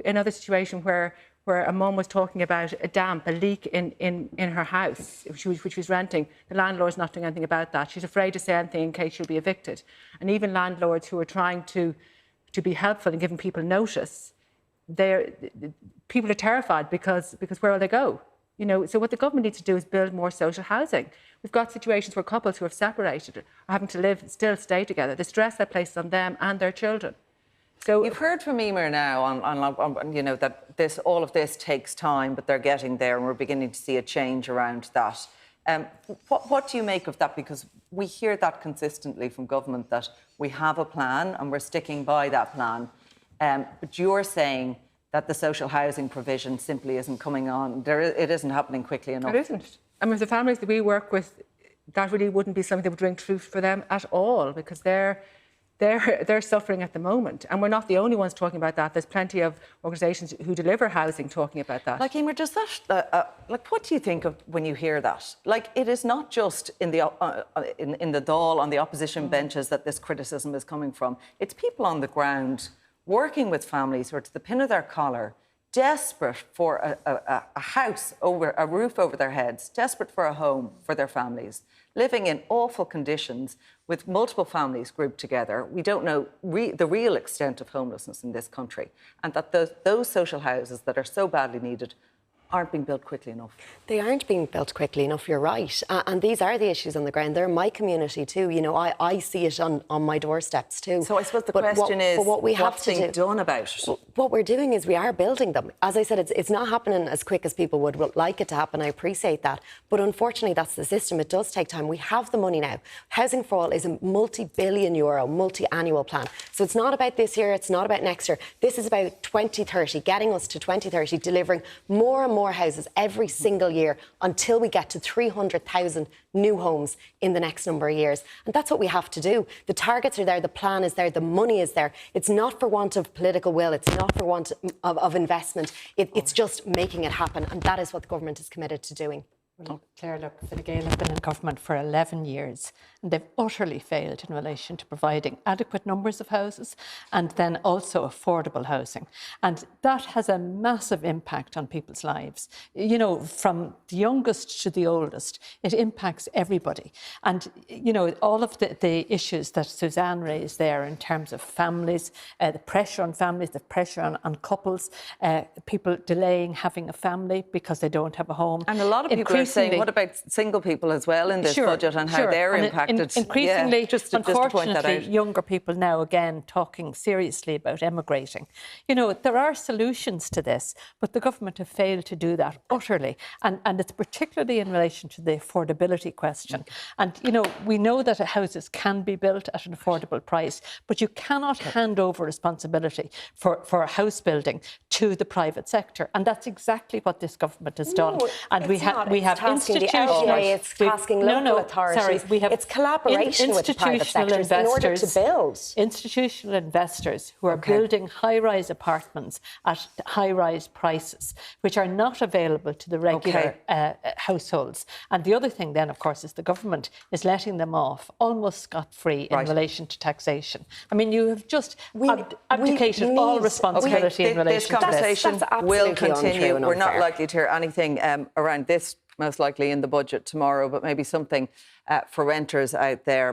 another situation where a mum was talking about a leak in her house, which she was renting. The landlord's not doing anything about that. She's afraid to say anything in case she'll be evicted. And even landlords who are trying to be helpful and giving people notice, people are terrified because where will they go? So what the government needs to do is build more social housing. We've got situations where couples who have separated are having to still stay together. The stress that places on them and their children. So you've heard from Emer now on that all of this takes time, but they're getting there, and we're beginning to see a change around that. What do you make of that? Because we hear that consistently from government, that we have a plan and we're sticking by that plan. But you're saying that the social housing provision simply isn't coming on. It isn't happening quickly enough. It isn't. I mean, the families that we work with, that really wouldn't be something that would ring true for them at all, because they're suffering at the moment. And we're not the only ones talking about that. There's plenty of organisations who deliver housing talking about that. Like, Emer, does that, what do you think of when you hear that? Like, it is not just in the Dáil, on the opposition benches, that this criticism is coming from. It's people on the ground working with families who are to the pin of their collar, desperate for a house over, a roof over their heads, desperate for a home for their families, living in awful conditions with multiple families grouped together. We don't know the real extent of homelessness in this country, and that those social houses that are so badly needed aren't being built quickly enough. They aren't being built quickly enough, you're right. And these are the issues on the ground. They're my community too. I see it on my doorsteps too. So I suppose the question is, what's being done about it? What we're doing is we are building them. As I said, it's not happening as quick as people would like it to happen. I appreciate that. But unfortunately, that's the system. It does take time. We have the money now. Housing for All is a multi-billion euro, multi-annual plan. So it's not about this year, it's not about next year. This is about 2030, getting us to 2030, delivering more and more houses every single year until we get to 300,000 new homes in the next number of years. And that's what we have to do. The targets are there, the plan is there, the money is there. It's not for want of political will, it's not for want of investment. It's just making it happen, and that is what the government is committed to doing. Well, Claire, look, Fine Gael have been in government for 11 years and they've utterly failed in relation to providing adequate numbers of houses and then also affordable housing. And that has a massive impact on people's lives. From the youngest to the oldest, it impacts everybody. And, all of the issues that Suzanne raised there in terms of families, the pressure on families, the pressure on couples, people delaying having a family because they don't have a home. And a lot of people are saying, what about single people as well in this budget and how they're impacted? Increasingly, unfortunately, just younger people now again talking seriously about emigrating. There are solutions to this, but the government have failed to do that utterly. And it's particularly in relation to the affordability question. And, we know that houses can be built at an affordable price, but you cannot hand over responsibility for house building to the private sector. And that's exactly what this government has done. And we have institutional... It's tasking local authorities. It's collaboration with the private sector in order to build. Institutional investors who are building high-rise apartments at high-rise prices, which are not available to the regular households. And the other thing then, of course, is the government is letting them off almost scot-free in relation to taxation. I mean, you have just abdicated all responsibility in relation to this. This conversation will continue. We're not likely to hear anything around this, most likely in the budget tomorrow, but maybe something for renters out there.